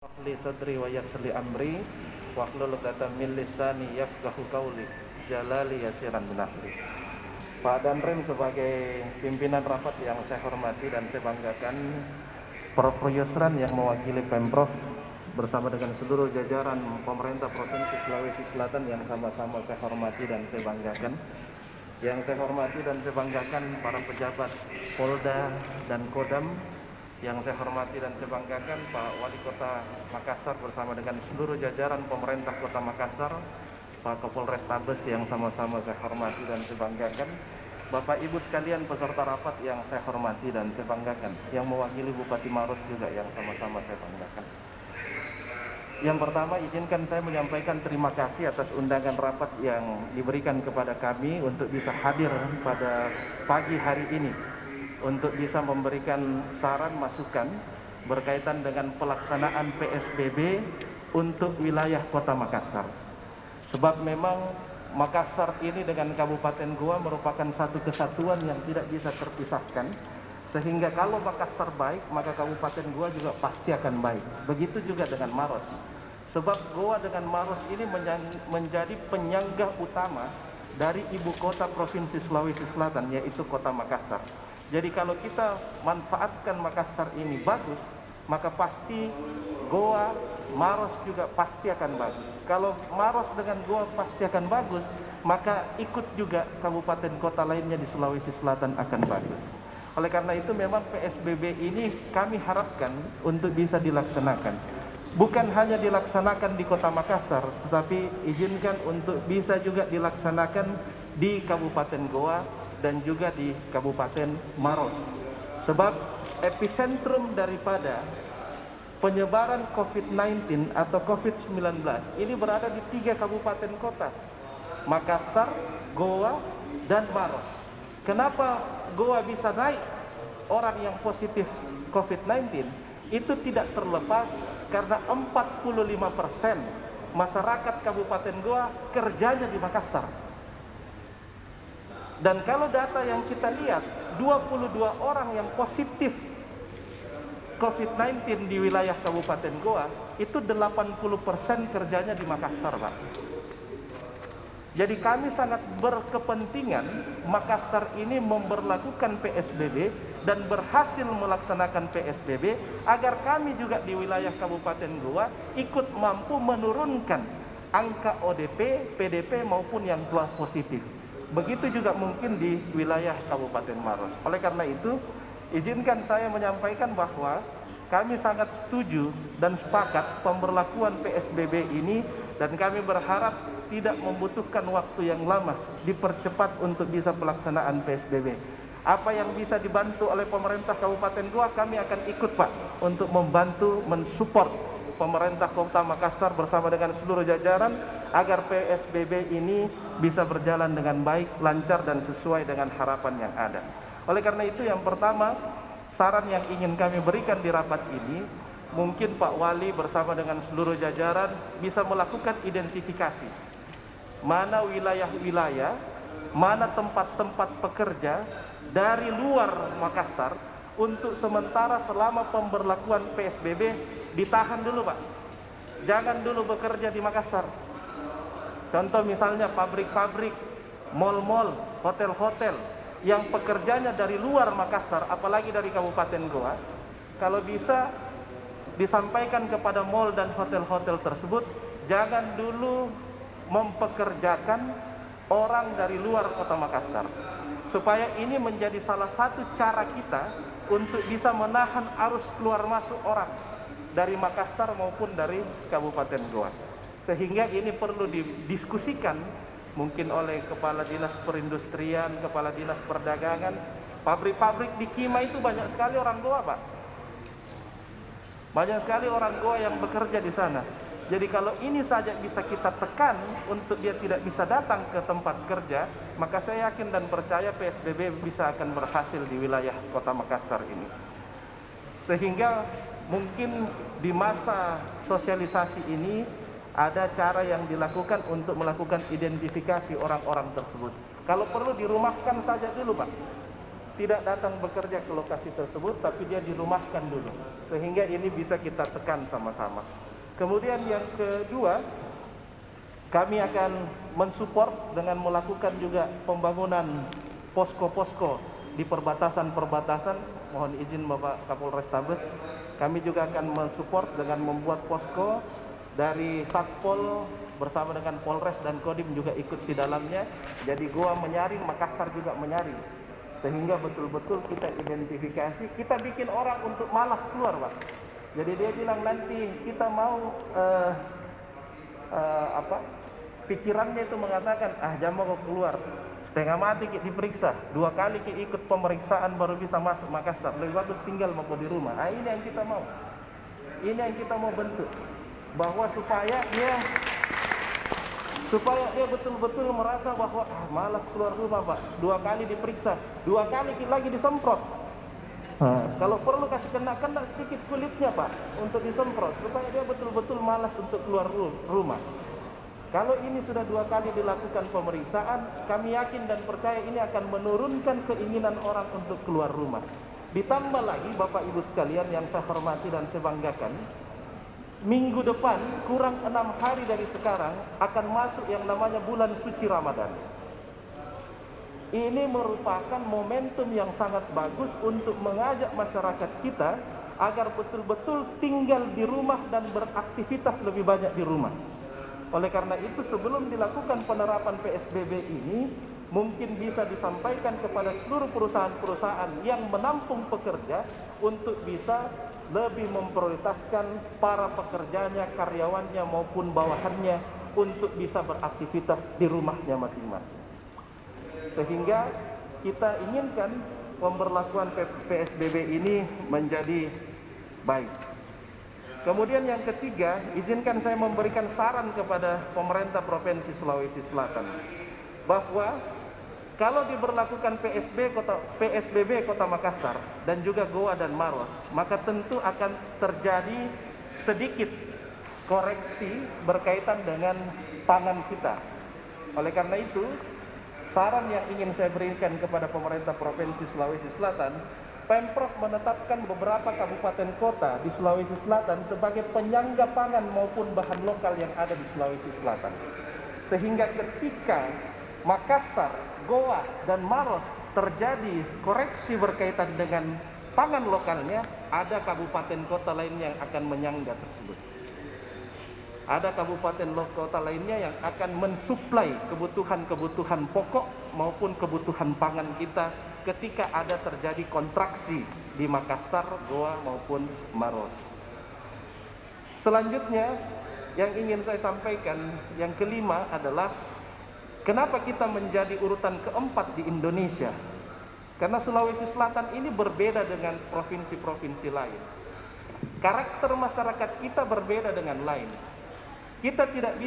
Li sadri wa yassir li amri wahlul 'uqdatam min lisani yafqahu qawli jalali yasiran min amri. Pak Danrem sebagai pimpinan rapat yang saya hormati dan saya banggakan, Prof. Yusran yang mewakili Pemprov bersama dengan seluruh jajaran pemerintah Provinsi Sulawesi Selatan yang sama-sama saya hormati dan saya banggakan. Yang saya hormati dan saya banggakan para pejabat Polda dan Kodam. Yang saya hormati dan saya banggakan Pak Wali Kota Makassar bersama dengan seluruh jajaran pemerintah Kota Makassar, Pak Kapolres Tabes yang sama-sama saya hormati dan saya banggakan, Bapak Ibu sekalian peserta rapat yang saya hormati dan saya banggakan, yang mewakili Bupati Maros juga yang sama-sama saya banggakan. Yang pertama, izinkan saya menyampaikan terima kasih atas undangan rapat yang diberikan kepada kami untuk bisa hadir pada pagi hari ini untuk bisa memberikan saran masukan berkaitan dengan pelaksanaan PSBB untuk wilayah Kota Makassar. Sebab memang Makassar ini dengan Kabupaten Goa merupakan satu kesatuan yang tidak bisa terpisahkan, sehingga kalau Makassar baik maka Kabupaten Goa juga pasti akan baik. Begitu juga dengan Maros. Sebab Goa dengan Maros ini menjadi penyangga utama dari ibu kota Provinsi Sulawesi Selatan, yaitu Kota Makassar. Jadi kalau kita manfaatkan Makassar ini bagus, maka pasti Goa, Maros juga pasti akan bagus. Kalau Maros dengan Goa pasti akan bagus, maka ikut juga kabupaten kota lainnya di Sulawesi Selatan akan bagus. Oleh karena itu memang PSBB ini kami harapkan untuk bisa dilaksanakan. Bukan hanya dilaksanakan di Kota Makassar, tetapi izinkan untuk bisa juga dilaksanakan di Kabupaten Goa dan juga di Kabupaten Maros. Sebab epicentrum daripada penyebaran COVID-19 atau COVID-19 ini berada di 3 kabupaten kota, Makassar, Goa, dan Maros. Kenapa Goa bisa naik orang yang positif COVID-19? Itu tidak terlepas karena 45% masyarakat Kabupaten Goa kerjanya di Makassar. Dan kalau data yang kita lihat, 22 orang yang positif COVID-19 di wilayah Kabupaten Goa, itu 80% kerjanya di Makassar, Pak. Jadi kami sangat berkepentingan Makassar ini memberlakukan PSBB dan berhasil melaksanakan PSBB agar kami juga di wilayah Kabupaten Goa ikut mampu menurunkan angka ODP, PDP maupun yang telah positif. Begitu juga mungkin di wilayah Kabupaten Maros. Oleh karena itu, izinkan saya menyampaikan bahwa kami sangat setuju dan sepakat pemberlakuan PSBB ini, dan kami berharap tidak membutuhkan waktu yang lama, dipercepat untuk bisa pelaksanaan PSBB. Apa yang bisa dibantu oleh pemerintah Kabupaten Goa, kami akan ikut, Pak, untuk membantu mensupport pemerintah Kota Makassar bersama dengan seluruh jajaran agar PSBB ini bisa berjalan dengan baik, lancar, dan sesuai dengan harapan yang ada. Oleh karena itu, yang pertama, saran yang ingin kami berikan di rapat ini, mungkin Pak Wali bersama dengan seluruh jajaran bisa melakukan identifikasi mana wilayah-wilayah, mana tempat-tempat pekerja dari luar Makassar untuk sementara selama pemberlakuan PSBB ditahan dulu, Pak. Jangan dulu bekerja di Makassar. Contoh misalnya pabrik-pabrik, mal-mal, hotel-hotel yang pekerjanya dari luar Makassar, apalagi dari Kabupaten Goa, kalau bisa disampaikan kepada mal dan hotel-hotel tersebut, jangan dulu mempekerjakan orang dari luar Kota Makassar. Supaya ini menjadi salah satu cara kita untuk bisa menahan arus keluar masuk orang dari Makassar maupun dari Kabupaten Goa. Sehingga ini perlu didiskusikan mungkin oleh Kepala Dinas Perindustrian, Kepala Dinas Perdagangan. Pabrik-pabrik di Kima itu banyak sekali orang Goa, Pak. Banyak sekali orang Goa yang bekerja di sana. Jadi kalau ini saja bisa kita tekan untuk dia tidak bisa datang ke tempat kerja, maka saya yakin dan percaya PSBB bisa akan berhasil di wilayah Kota Makassar ini. Sehingga mungkin di masa sosialisasi ini ada cara yang dilakukan untuk melakukan identifikasi orang-orang tersebut. Kalau perlu dirumahkan saja dulu, Pak. tidak datang bekerja ke lokasi tersebut, tapi dia dirumahkan dulu, sehingga ini bisa kita tekan sama-sama. Kemudian yang kedua, kami akan mensupport dengan melakukan juga pembangunan posko-posko di perbatasan-perbatasan. Mohon izin Bapak Kapolrestabes, kami juga akan mensupport dengan membuat posko dari Satpol bersama dengan Polres dan Kodim juga ikut di dalamnya. Jadi Goa menyaring, Makassar juga menyaring, sehingga betul-betul kita identifikasi. Kita bikin orang untuk malas keluar, Pak. Jadi dia bilang nanti kita mau pikirannya itu mengatakan, jam mau keluar setengah mati kita diperiksa 2 kali kita ikut pemeriksaan baru bisa masuk Makassar, lebih bagus tinggal mau di rumah. Ini yang kita mau, ini yang kita mau bentuk, bahwa supaya dia betul-betul merasa bahwa malas keluar rumah, Pak. 2 kali diperiksa, 2 kali lagi disemprot. Kalau perlu kasih kena sedikit kulitnya, Pak, untuk disemprot, supaya dia betul-betul malas untuk keluar rumah. Kalau ini sudah 2 kali dilakukan pemeriksaan, kami yakin dan percaya ini akan menurunkan keinginan orang untuk keluar rumah. Ditambah lagi Bapak Ibu sekalian yang saya hormati dan saya banggakan, minggu depan kurang 6 hari dari sekarang akan masuk yang namanya bulan suci Ramadan. Ini merupakan momentum yang sangat bagus untuk mengajak masyarakat kita agar betul-betul tinggal di rumah dan beraktivitas lebih banyak di rumah. Oleh karena itu, sebelum dilakukan penerapan PSBB ini, mungkin bisa disampaikan kepada seluruh perusahaan-perusahaan yang menampung pekerja untuk bisa lebih memprioritaskan para pekerjanya, karyawannya maupun bawahannya untuk bisa beraktivitas di rumahnya masing-masing. Sehingga kita inginkan pemberlakuan PSBB ini menjadi baik. Kemudian yang ketiga, izinkan saya memberikan saran kepada pemerintah Provinsi Sulawesi Selatan, bahwa kalau diberlakukan PSBB Kota Makassar dan juga Goa dan Maros, maka tentu akan terjadi sedikit koreksi berkaitan dengan pangan kita. Oleh karena itu, saran yang ingin saya berikan kepada pemerintah Provinsi Sulawesi Selatan, Pemprov menetapkan beberapa kabupaten kota di Sulawesi Selatan sebagai penyangga pangan maupun bahan lokal yang ada di Sulawesi Selatan. Sehingga ketika Makassar, Goa, dan Maros terjadi koreksi berkaitan dengan pangan lokalnya, ada kabupaten kota lainnya yang akan menyangga tersebut. Ada kabupaten kota lainnya yang akan mensuplai kebutuhan-kebutuhan pokok maupun kebutuhan pangan kita ketika ada terjadi kontraksi di Makassar, Goa maupun Maros. Selanjutnya yang ingin saya sampaikan, yang kelima adalah kenapa kita menjadi urutan keempat di Indonesia. Karena Sulawesi Selatan ini berbeda dengan provinsi-provinsi lain. Karakter masyarakat kita berbeda dengan lain. Kita tidak bisa